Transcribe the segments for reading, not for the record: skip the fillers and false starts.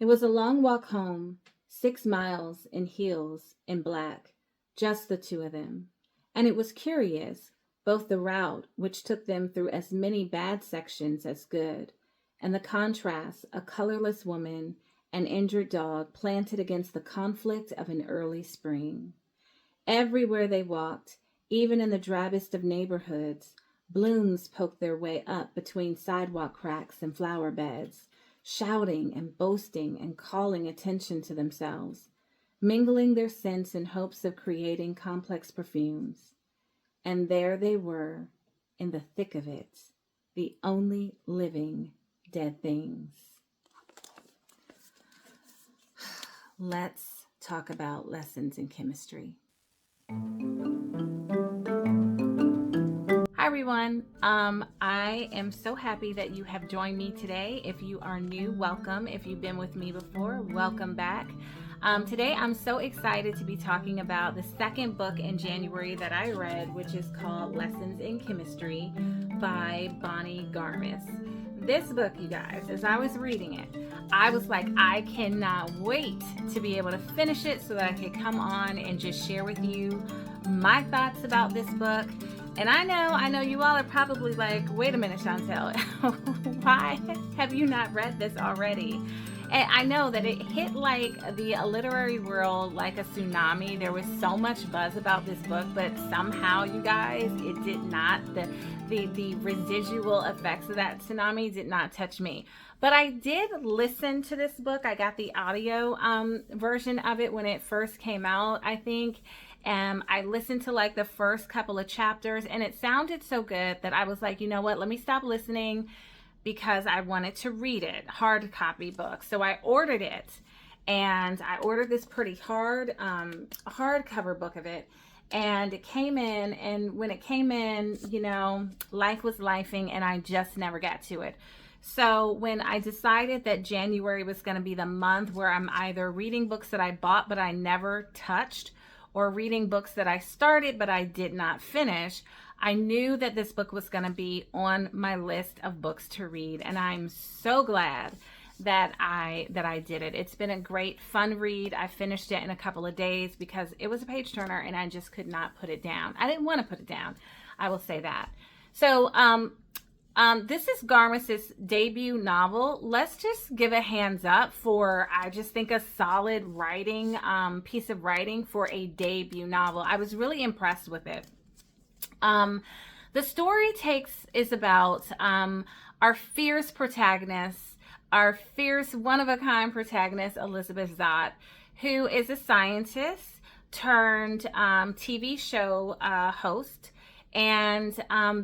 It was a long walk home, 6 miles in heels in black, just the two of them. And it was curious, both the route, which took them through as many bad sections as good, and the contrast, a colorless woman, an injured dog planted against the conflict of an early spring. Everywhere they walked, even in the drabbest of neighborhoods, blooms poked their way up between sidewalk cracks and flower beds, shouting and boasting and calling attention to themselves, mingling their scents in hopes of creating complex perfumes. And there they were, in the thick of it, the only living dead things. Let's talk about lessons in chemistry. Hi everyone. I am so happy that you have joined me today. If you are new, welcome. If you've been with me before, welcome back. Today I'm so excited to be talking about the second book in January that I read, which is called Lessons in Chemistry by Bonnie Garmis. This book, you guys, as I was reading it, I was like, I cannot wait to be able to finish it so that I can come on and just share with you my thoughts about this book. And I know you all are probably like, wait a minute, Chantel, why have you not read this already? And I know that it hit like the literary world like a tsunami. There was so much buzz about this book, but somehow, you guys, it did not. The residual effects of that tsunami did not touch me. But I did listen to this book. I got the audio version of it when it first came out, I think. I listened to like the first couple of chapters, and it sounded so good that I was like, you know what, let me stop listening because I wanted to read it, hard copy book. So I ordered it, and I ordered this pretty hardcover book of it. And it came in, and when it came in, life was lifing, and I just never got to it. So when I decided that January was going to be the month where I'm either reading books that I bought but I never touched, or reading books that I started but I did not finish, I knew that this book was going to be on my list of books to read, and I'm so glad that I did it. It's been a great fun read. I finished it in a couple of days because it was a page turner and I just could not put it down. I didn't want to put it down, I will say that. So this is Garmis's debut novel. Let's just give a hands up for, I just think, a solid writing, piece of writing for a debut novel. I was really impressed with it. The story is about our fierce protagonist, our fierce one-of-a-kind protagonist, Elizabeth Zott, who is a scientist turned TV show host. And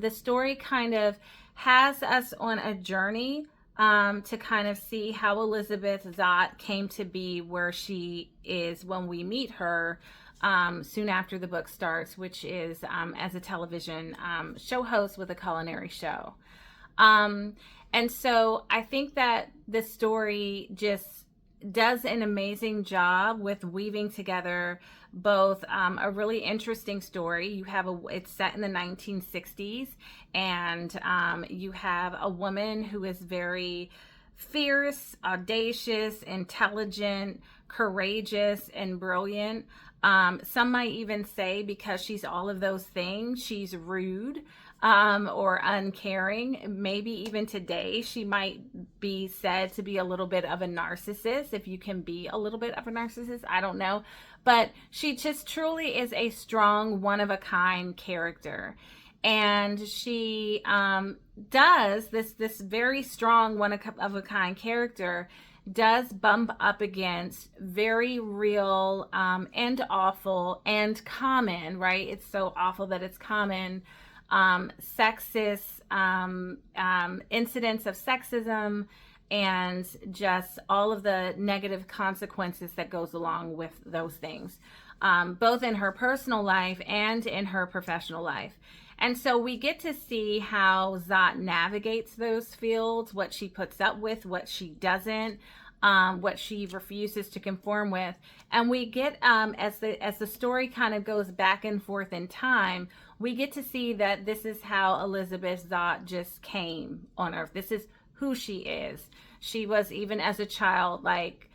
the story kind of has us on a journey to kind of see how Elizabeth Zott came to be where she is when we meet her soon after the book starts, which is as a television show host with a culinary show. And so I think that the story just does an amazing job with weaving together both a really interesting story. It's set in the 1960s, and you have a woman who is very fierce, audacious, intelligent, courageous, and brilliant. Some might even say, because she's all of those things, she's rude or uncaring. Maybe even today she might be said to be a little bit of a narcissist, if you can be a little bit of a narcissist, I don't know. But she just truly is a strong, one-of-a-kind character. And she does this very strong, one-of-a-kind character does bump up against very real and awful and common, right? It's so awful that it's common. Sexist incidents of sexism, and just all of the negative consequences that goes along with those things, both in her personal life and in her professional life. And so we get to see how Zott navigates those fields, what she puts up with, what she doesn't, what she refuses to conform with. And we get, as the story kind of goes back and forth in time, we get to see that this is how Elizabeth Zott just came on Earth. This is who she is. She was, even as a child, like,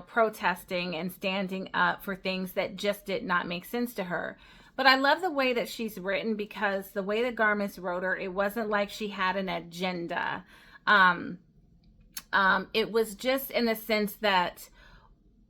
protesting and standing up for things that just did not make sense to her. But I love the way that she's written, because the way that Garmus wrote her, it wasn't like she had an agenda. It was just in the sense that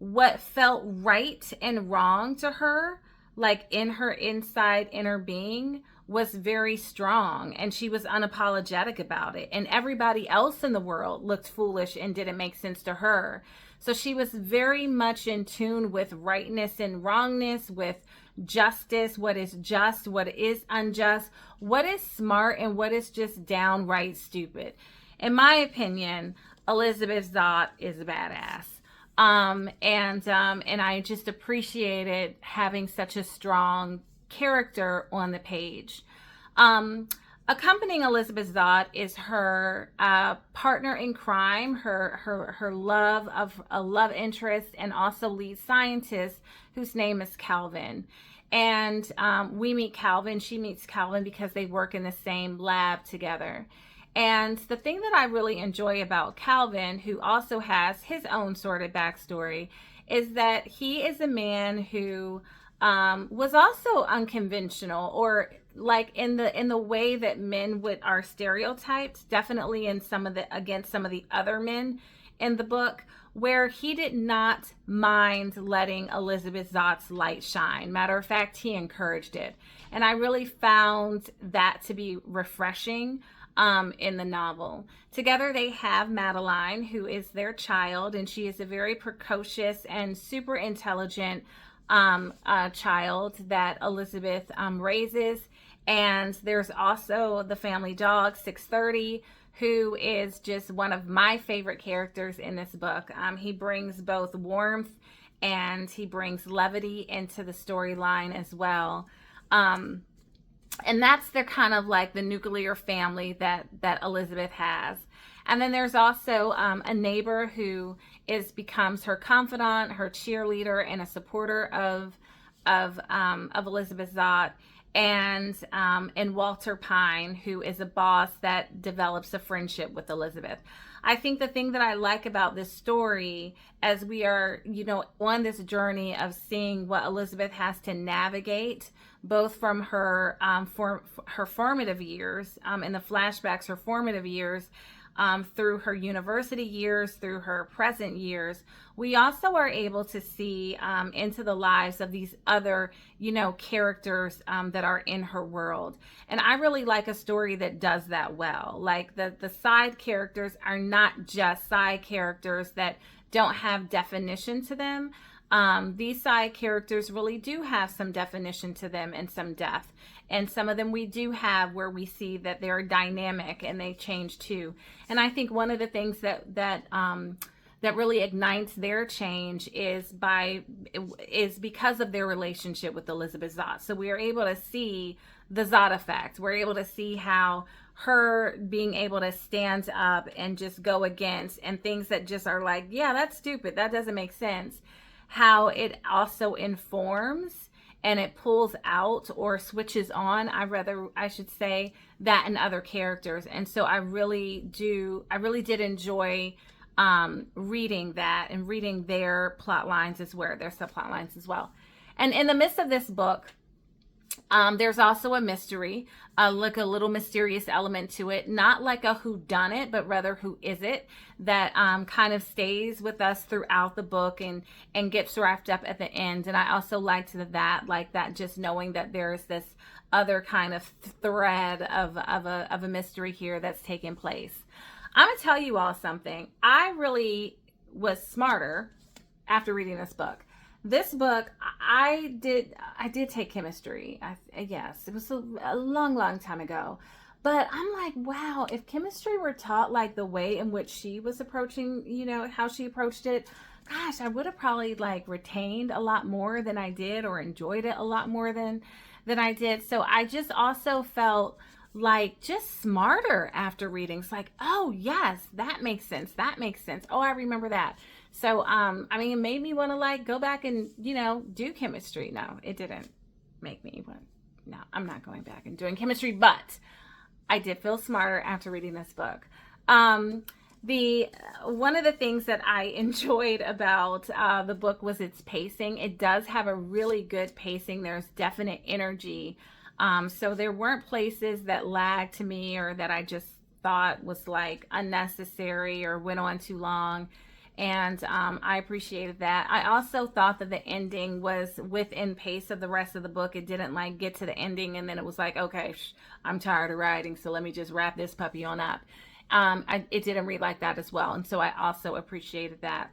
what felt right and wrong to her, like in her inside inner being, was very strong, and she was unapologetic about it. And everybody else in the world looked foolish and didn't make sense to her. So she was very much in tune with rightness and wrongness, with justice, what is just, what is unjust, what is smart, and what is just downright stupid. In my opinion, Elizabeth Zott is a badass. And I just appreciated having such a strong character on the page. Accompanying Elizabeth Zott is her partner in crime, her love interest, and also lead scientist, whose name is Calvin. And we meet Calvin. She meets Calvin because they work in the same lab together. And the thing that I really enjoy about Calvin, who also has his own sort of backstory, is that he is a man who was also unconventional, or like in the way that men are stereotyped, definitely in against some of the other men in the book, where he did not mind letting Elizabeth Zott's light shine. Matter of fact, he encouraged it. And I really found that to be refreshing in the novel. Together they have Madeline, who is their child, and she is a very precocious and super intelligent child that Elizabeth raises. And there's also the family dog, 630, who is just one of my favorite characters in this book. He brings both warmth and he brings levity into the storyline as well. And that's their kind of like the nuclear family that Elizabeth has. And then there's also a neighbor who becomes her confidant, her cheerleader, and a supporter of Elizabeth Zott, and Walter Pine, who is a boss that develops a friendship with Elizabeth. I think the thing that I like about this story, as we are, on this journey of seeing what Elizabeth has to navigate, both from her her formative years, in the flashbacks, her formative years, through her university years, through her present years, we also are able to see into the lives of these other, characters that are in her world. And I really like a story that does that well. Like the side characters are not just side characters that don't have definition to them. These side characters really do have some definition to them and some depth. And some of them we do have where we see that they're dynamic and they change too. And I think one of the things that really ignites their change is because of their relationship with Elizabeth Zott. So we are able to see the Zott effect. We're able to see how her being able to stand up and just go against, and things that just are like, yeah, that's stupid, that doesn't make sense, how it also informs and it pulls out or switches on, I should say, that in other characters. And so I really did enjoy reading that and reading their plot lines as well, their subplot lines as well. And in the midst of this book, there's also a mystery, like a little mysterious element to it, not like a whodunit, but rather who is it, that kind of stays with us throughout the book and gets wrapped up at the end. And I also liked that, just knowing that there's this other kind of thread of a mystery here that's taking place. I'm gonna tell you all something. I really was smarter after reading this book. This book, I did take chemistry. Yes, it was a long time ago. But I'm like, wow, if chemistry were taught like the way in which she was approaching, how she approached it, gosh, I would have probably like retained a lot more than I did, or enjoyed it a lot more than I did. So I just also felt like just smarter after reading. It's like, oh yes, that makes sense. That makes sense. Oh, I remember that. So, it made me want to like go back and, do chemistry. No, it didn't make me want. No, I'm not going back and doing chemistry, but I did feel smarter after reading this book. The one of the things that I enjoyed about the book was its pacing. It does have a really good pacing. There's definite energy. So there weren't places that lagged to me or that I just thought was like unnecessary or went on too long. And I appreciated that. I also thought that the ending was within pace of the rest of the book. It didn't like get to the ending and then it was like, okay, I'm tired of writing, so let me just wrap this puppy on up. It didn't read like that as well, and so I also appreciated that.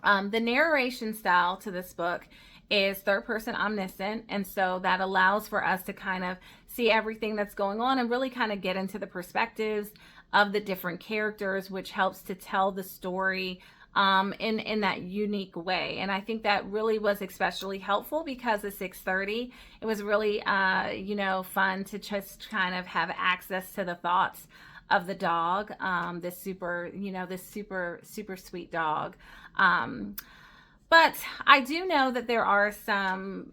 The narration style to this book is third person omniscient, and so that allows for us to kind of see everything that's going on and really kind of get into the perspectives of the different characters, which helps to tell the story in that unique way. And I think that really was especially helpful because at 6:30, it was really fun to just kind of have access to the thoughts of the dog, this super sweet dog. But I do know that there are some,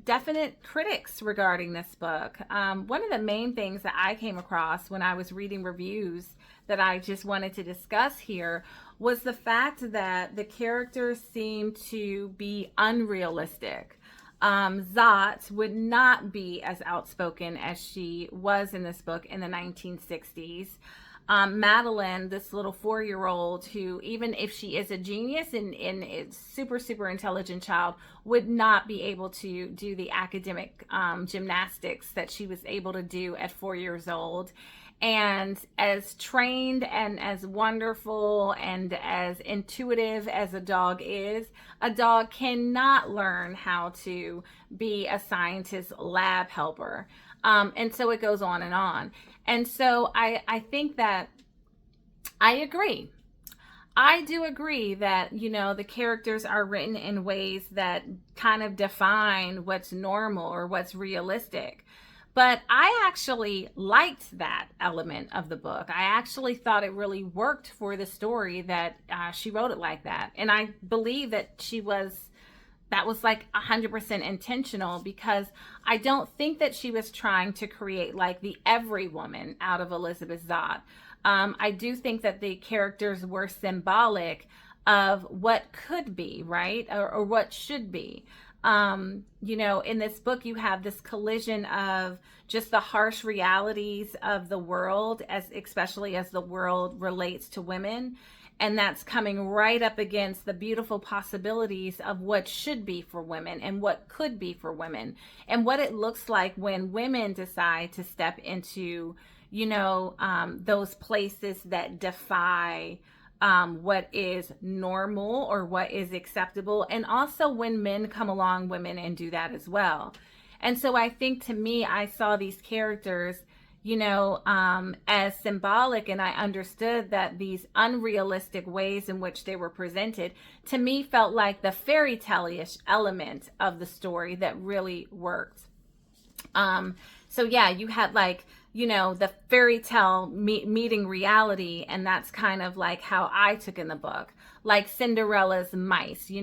definite critics regarding this book. One of the main things that I came across when I was reading reviews that I just wanted to discuss here was the fact that the characters seem to be unrealistic. Zot would not be as outspoken as she was in this book in the 1960s. Madeline, this little 4-year-old who, even if she is a genius and a super intelligent child, would not be able to do the academic gymnastics that she was able to do at 4 years old. And as trained and as wonderful and as intuitive as a dog is, a dog cannot learn how to be a scientist lab helper. And so it goes on and on. And so I think that I agree. I do agree that, the characters are written in ways that kind of define what's normal or what's realistic. But I actually liked that element of the book. I actually thought it really worked for the story that she wrote it like that. And I believe that that was like 100% intentional, because I don't think that she was trying to create like the every woman out of Elizabeth Zott. I do think that the characters were symbolic of what could be, right? Or what should be. In this book, you have this collision of just the harsh realities of the world, especially as the world relates to women. And that's coming right up against the beautiful possibilities of what should be for women and what could be for women and what it looks like when women decide to step into, those places that defy what is normal or what is acceptable. And also when men come along, women, and do that as well. And so I think, to me, I saw these characters, as symbolic, and I understood that these unrealistic ways in which they were presented, to me, felt like the fairy tale-ish element of the story that really worked. So yeah, you had like, the fairy tale meeting reality, and that's kind of like how I took in the book. Like Cinderella's mice, we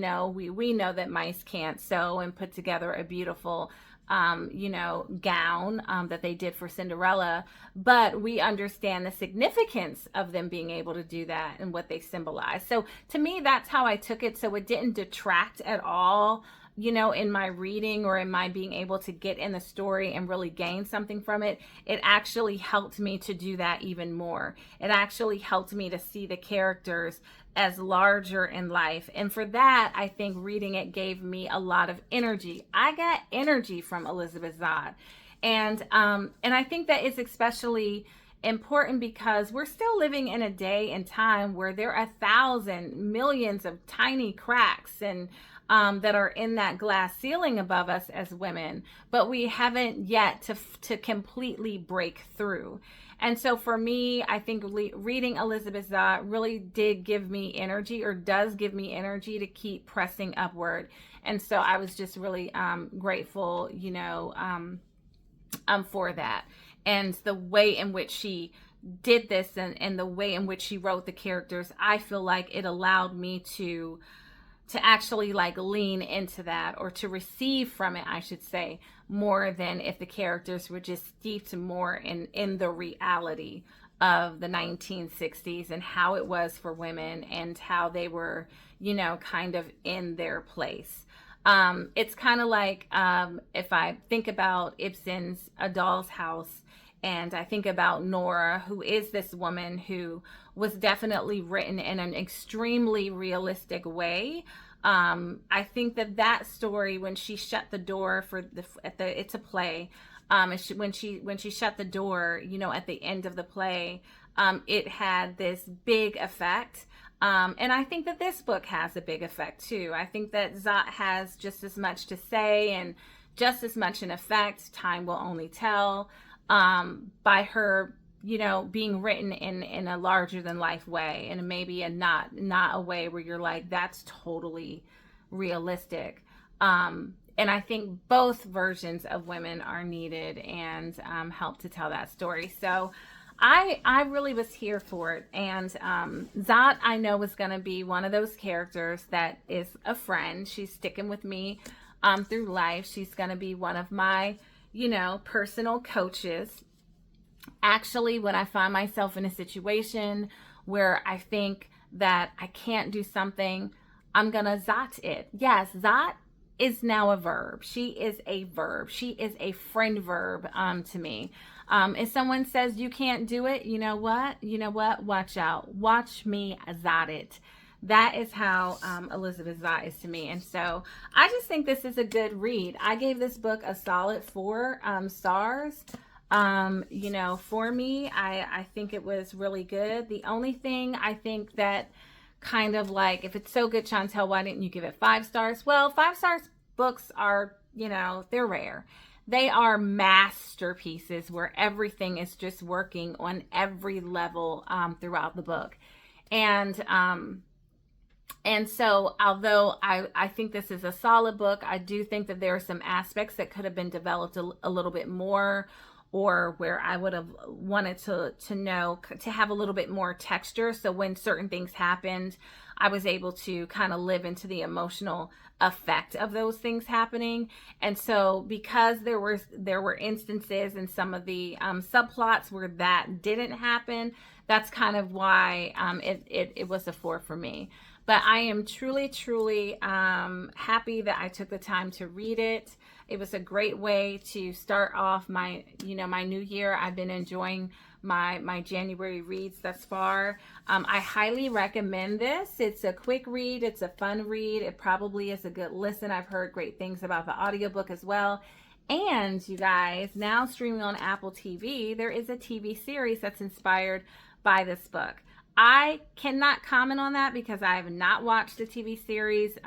know that mice can't sew and put together a beautiful gown that they did for Cinderella, but we understand the significance of them being able to do that and what they symbolize. So to me, that's how I took it. So it didn't detract at all, in my reading or in my being able to get in the story and really gain something from it. It actually helped me to do that even more. It actually helped me to see the characters as larger in life. And for that, I think reading it gave me a lot of energy. I got energy from Elizabeth Zott. And I think that it's especially important because we're still living in a day and time where there are millions of tiny cracks and that are in that glass ceiling above us as women, but we haven't yet to completely break through. And so for me, I think reading Elizabeth Zott really did give me energy, or does give me energy, to keep pressing upward. And so I was just really grateful, for that. And the way in which she did this and the way in which she wrote the characters, I feel like it allowed me to actually like lean into that, or to receive from it, I should say, more than if the characters were just steeped more in the reality of the 1960s and how it was for women and how they were, kind of in their place. It's kind of like if I think about Ibsen's A Doll's House, and I think about Nora, who is this woman who was definitely written in an extremely realistic way. I think that story, when she shut the door it's a play. When she shut the door, at the end of the play, it had this big effect. And I think that this book has a big effect too. I think that Zot has just as much to say and just as much an effect. Time will only tell, by her, being written in a larger than life way, and maybe not a way where you're like, that's totally realistic. And I think both versions of women are needed and help to tell that story. So I really was here for it. And Zot, I know, was going to be one of those characters that is a friend. She's sticking with me through life. She's going to be one of my, personal coaches. Actually, when I find myself in a situation where I think that I can't do something, I'm going to Zot it. Yes, Zot is now a verb. She is a verb. She is a friend verb to me. If someone says you can't do it, you know what? Watch out. Watch me Zot it. That is how Elizabeth Zott is to me. And so I just think this is a good read. I gave this book a solid 4 stars. For me, I think it was really good. The only thing I think that kind of like, if it's so good, Chantel, why didn't you give it 5 stars? Well, 5 stars books are, they're rare. They are masterpieces where everything is just working on every level throughout the book. And so although I think this is a solid book, I do think that there are some aspects that could have been developed a little bit more, or where I would have wanted to have a little bit more texture. So when certain things happened, I was able to kind of live into the emotional effect of those things happening. And so because there were instances in some of the subplots where that didn't happen, that's kind of why it was a 4 for me. But I am truly, truly happy that I took the time to read it. It was a great way to start off my new year. I've been enjoying my January reads thus far. I highly recommend this. It's a quick read. It's a fun read. It probably is a good listen. I've heard great things about the audiobook as well. And you guys, now streaming on Apple TV, there is a TV series that's inspired by this book. I cannot comment on that because I have not watched the TV series.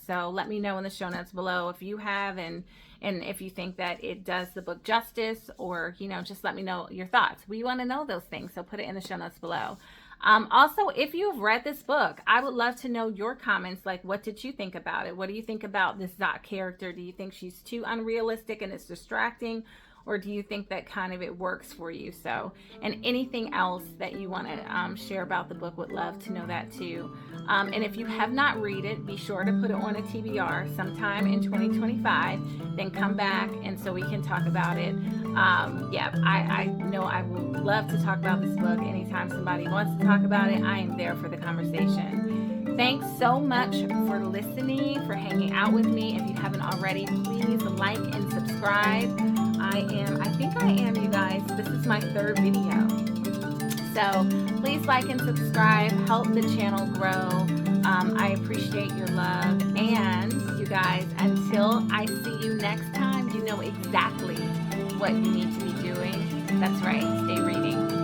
So let me know in the show notes below if you have, and if you think that it does the book justice, or, just let me know your thoughts. We want to know those things. So put it in the show notes below. Also, if you've read this book, I would love to know your comments. Like, what did you think about it? What do you think about this Zot character? Do you think she's too unrealistic and it's distracting? Or do you think that kind of it works for you? So, and anything else that you want to share about the book, would love to know that too. And if you have not read it, be sure to put it on a TBR sometime in 2025. Then come back, and so we can talk about it. I know I would love to talk about this book. Anytime somebody wants to talk about it, I am there for the conversation. Thanks so much for listening, for hanging out with me. If you haven't already, please like and subscribe. I think I am, you guys. This is my 3rd video. So please like and subscribe. Help the channel grow. I appreciate your love. And you guys, until I see you next time, you know exactly what you need to be doing. That's right. Stay reading.